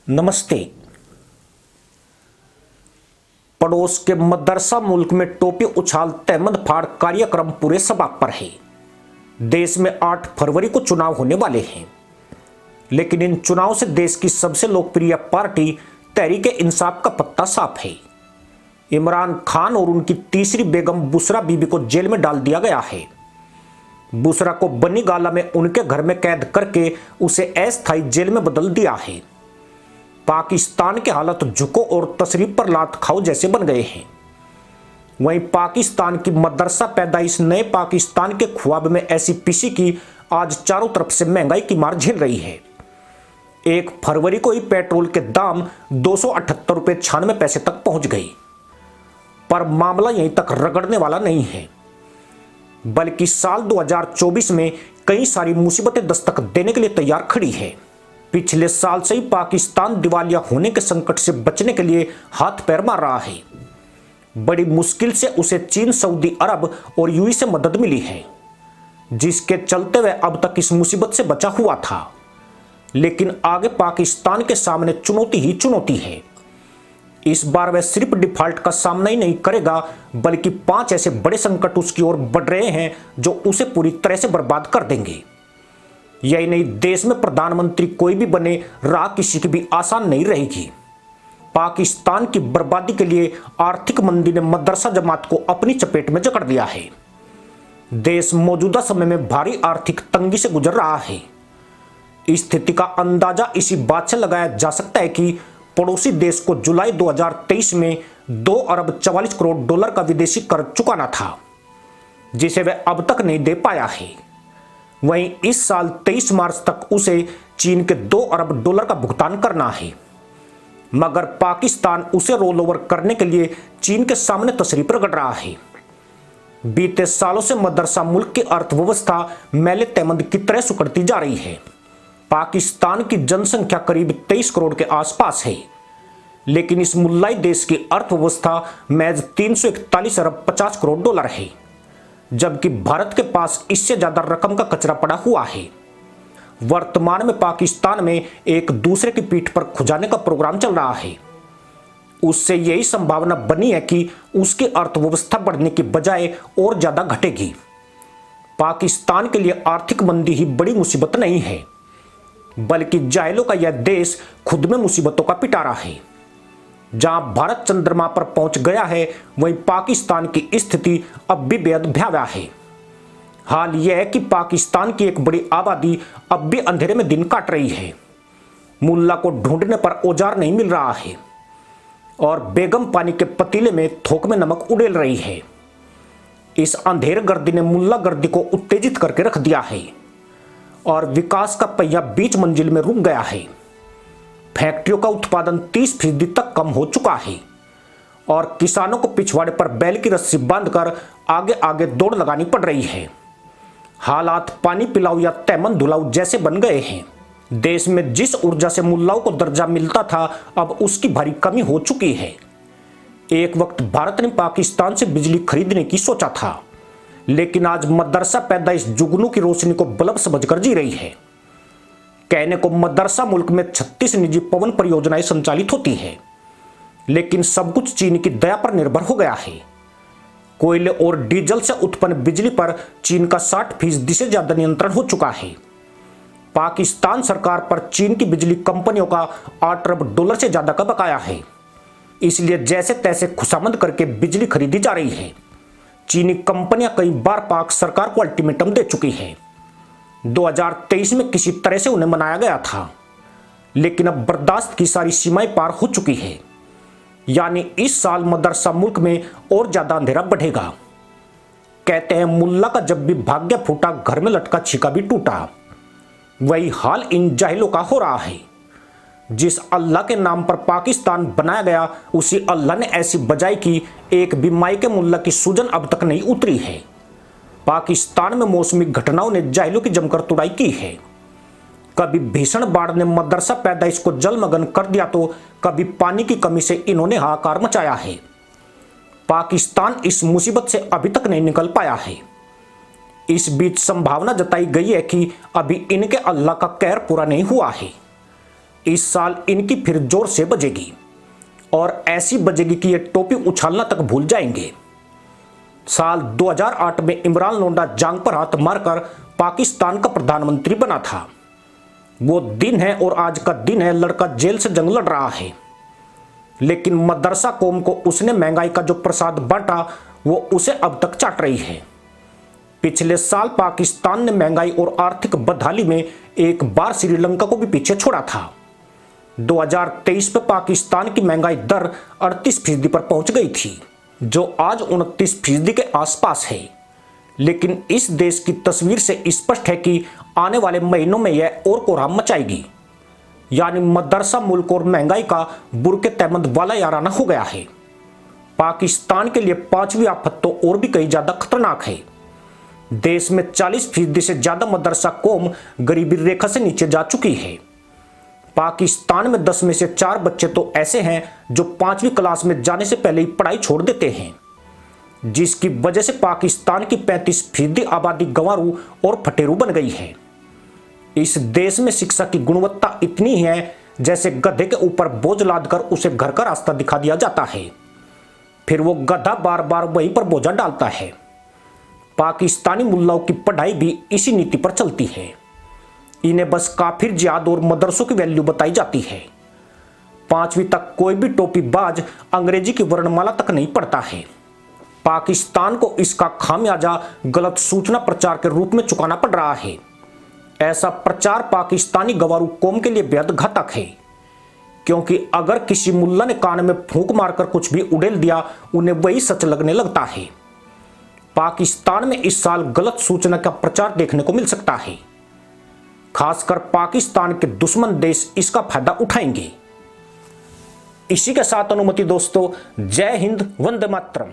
नमस्ते। पड़ोस के मदरसा मुल्क में टोपी उछाल तहमद फाड़ कार्यक्रम पूरे सबाब पर है। देश में 8 फरवरी को चुनाव होने वाले हैं, लेकिन इन चुनाव से देश की सबसे लोकप्रिय पार्टी तहरीक इंसाफ का पत्ता साफ है। इमरान खान और उनकी तीसरी बेगम बुशरा बीबी को जेल में डाल दिया गया है। बुशरा को बनी गाला में उनके घर में कैद करके उसे अस्थायी जेल में बदल दिया है। पाकिस्तान के हालत झुको और तशरीफ पर लात खाओ जैसे बन गए हैं। वहीं पाकिस्तान की मदरसा पैदाइश नए पाकिस्तान के ख्वाब में ऐसी पीसी की आज चारों तरफ से महंगाई की मार झेल रही है। 1 फरवरी को ही पेट्रोल के दाम 278 रुपये 96 पैसे तक पहुंच गई। पर मामला यहीं तक रगड़ने वाला नहीं है, बल्कि साल 2024 में कई सारी मुसीबतें दस्तक देने के लिए तैयार खड़ी है। पिछले साल से ही पाकिस्तान दिवालिया होने के संकट से बचने के लिए हाथ पैर मार रहा है। बड़ी मुश्किल से उसे चीन, सऊदी अरब और यूएई से मदद मिली है, जिसके चलते वह अब तक इस मुसीबत से बचा हुआ था। लेकिन आगे पाकिस्तान के सामने चुनौती ही चुनौती है। इस बार वह सिर्फ डिफॉल्ट का सामना ही नहीं करेगा, बल्कि 5 ऐसे बड़े संकट उसकी ओर बढ़ रहे हैं जो उसे पूरी तरह से बर्बाद कर देंगे। यही नहीं, देश में प्रधानमंत्री कोई भी बने, राह किसी की भी आसान नहीं रहेगी। पाकिस्तान की बर्बादी के लिए आर्थिक मंदी ने मदरसा जमात को अपनी चपेट में जकड़ लिया है। देश मौजूदा समय में भारी आर्थिक तंगी से गुजर रहा है। इस स्थिति का अंदाजा इसी बात से लगाया जा सकता है कि पड़ोसी देश को जुलाई 2023 में 2 अरब 44 करोड़ डॉलर का विदेशी कर्ज चुकाना था, जिसे वह अब तक नहीं दे पाया है। वहीं इस साल 23 मार्च तक उसे चीन के 2 अरब डॉलर का भुगतान करना है, मगर पाकिस्तान उसे रोल ओवर करने के लिए चीन के सामने तशरीफ रगड़ रहा है। बीते सालों से मदरसा मुल्क की अर्थव्यवस्था मैले तहमद की तरह सुकड़ती जा रही है। पाकिस्तान की जनसंख्या करीब 23 करोड़ के आसपास है, लेकिन इस मुल्लाई देश की अर्थव्यवस्था महज 341 अरब 50 करोड़ डॉलर है, जबकि भारत के पास इससे ज्यादा रकम का कचरा पड़ा हुआ है। वर्तमान में पाकिस्तान में एक दूसरे की पीठ पर खुजाने का प्रोग्राम चल रहा है। उससे यही संभावना बनी है कि उसकी अर्थव्यवस्था बढ़ने की बजाय और ज्यादा घटेगी। पाकिस्तान के लिए आर्थिक मंदी ही बड़ी मुसीबत नहीं है, बल्कि जाहिलों का यह देश खुद में मुसीबतों का पिटारा है। जहां भारत चंद्रमा पर पहुंच गया है, वहीं पाकिस्तान की स्थिति अब भी बेहद भयावह है। हाल यह है कि पाकिस्तान की एक बड़ी आबादी अब भी अंधेरे में दिन काट रही है। मुल्ला को ढूंढने पर औजार नहीं मिल रहा है, और बेगम पानी के पतीले में थोक में नमक उड़ेल रही है। इस अंधेर गर्दी ने मुल्ला गर्दी को उत्तेजित करके रख दिया है, और विकास का पहिया बीच मंजिल में रुक गया है। फैक्ट्रियों का उत्पादन 30% तक कम हो चुका है, और किसानों को पिछवाड़े पर बैल की रस्सी बांधकर आगे आगे दौड़ लगानी पड़ रही है। हालात पानी पिलाओ या तैमन धुलाओ जैसे बन गए हैं। देश में जिस ऊर्जा से मुल्लाओं को दर्जा मिलता था, अब उसकी भारी कमी हो चुकी है। एक वक्त भारत ने पाकिस्तान से बिजली खरीदने की सोचा था, लेकिन आज मदरसा पैदाइश जुगनू की रोशनी को बल्ब समझकर जी रही है। कहने को मदरसा मुल्क में 36 निजी पवन परियोजनाएं संचालित होती है, लेकिन सब कुछ चीन की दया पर निर्भर हो गया है। कोयले और डीजल से उत्पन्न बिजली पर चीन का 60% से ज्यादा नियंत्रण हो चुका है। पाकिस्तान सरकार पर चीन की बिजली कंपनियों का 8 अरब डॉलर से ज्यादा का बकाया है। इसलिए जैसे तैसे खुशामद करके बिजली खरीदी जा रही है। चीनी कंपनियां कई बार पाक सरकार को अल्टीमेटम दे चुकी है। 2023 में किसी तरह से उन्हें मनाया गया था, लेकिन अब बर्दाश्त की सारी सीमाएं पार हो चुकी है। यानी इस साल मदरसा मुल्क में और ज्यादा अंधेरा बढ़ेगा। कहते हैं मुल्ला का जब भी भाग्य फूटा, घर में लटका छिका भी टूटा। वही हाल इन जाहिलों का हो रहा है। जिस अल्लाह के नाम पर पाकिस्तान बनाया गया, उसी अल्लाह ने ऐसी बजाई कि एक भी माई के मुल्ला की सूजन अब तक नहीं उतरी है। पाकिस्तान में मौसमी घटनाओं ने जाहिलों की जमकर तुड़ाई की है। कभी भीषण बाढ़ ने मदरसा पैदाइश को जलमग्न कर दिया, तो कभी पानी की कमी से इन्होंने हाहाकार मचाया है। पाकिस्तान इस मुसीबत से अभी तक नहीं निकल पाया है। इस बीच संभावना जताई गई है कि अभी इनके अल्लाह का कहर पूरा नहीं हुआ है। इस साल इनकी फिर जोर से बजेगी और ऐसी बजेगी कि ये टोपी उछालना तक भूल जाएंगे। साल 2008 में इमरान लोंडा जांग पर हाथ मारकर पाकिस्तान का प्रधानमंत्री बना था। वो दिन है और आज का दिन है, लड़का जेल से जंग लड़ रहा है, लेकिन मदरसा कौम को उसने महंगाई का जो प्रसाद बांटा वो उसे अब तक चाट रही है। पिछले साल पाकिस्तान ने महंगाई और आर्थिक बदहाली में एक बार श्रीलंका को भी पीछे छोड़ा था। 2023 में पाकिस्तान की महंगाई दर 38% पर पहुंच गई थी, जो आज 29% के आसपास है। लेकिन इस देश की तस्वीर से स्पष्ट है कि आने वाले महीनों में यह और कोहराम मचाएगी। यानी मदरसा मुल्क और महंगाई का बुरके तहमद वाला याराना हो गया है। पाकिस्तान के लिए पांचवी आफत तो और भी कहीं ज्यादा खतरनाक है। देश में 40% से ज्यादा मदरसा कौम गरीबी रेखा से नीचे जा चुकी है। पाकिस्तान में 10 में से 4 बच्चे तो ऐसे हैं जो 5वीं क्लास में जाने से पहले ही पढ़ाई छोड़ देते हैं, जिसकी वजह से पाकिस्तान की 35% आबादी गंवारू और फटेरू बन गई है। इस देश में शिक्षा की गुणवत्ता इतनी है जैसे गधे के ऊपर बोझ लादकर उसे घर का रास्ता दिखा दिया जाता है, फिर वो गधा बार बार वहीं पर बोझा डालता है। पाकिस्तानी मुल्लाओं की पढ़ाई भी इसी नीति पर चलती है। इन्हें बस काफिर जिहाद और मदरसों की वैल्यू बताई जाती है। 5वीं तक कोई भी टोपीबाज अंग्रेजी की वर्णमाला तक नहीं पढ़ता है। पाकिस्तान को इसका खामियाजा गलत सूचना प्रचार के रूप में चुकाना पड़ रहा है। ऐसा प्रचार पाकिस्तानी गंवारू कौम के लिए बेहद घातक है, क्योंकि अगर किसी मुल्ला ने कान में फूंक मारकर कुछ भी उड़ेल दिया, उन्हें वही सच लगने लगता है। पाकिस्तान में इस साल गलत सूचना का प्रचार देखने को मिल सकता है। खासकर पाकिस्तान के दुश्मन देश इसका फायदा उठाएंगे। इसी के साथ अनुमति दोस्तों, जय हिंद, वंदे मातरम।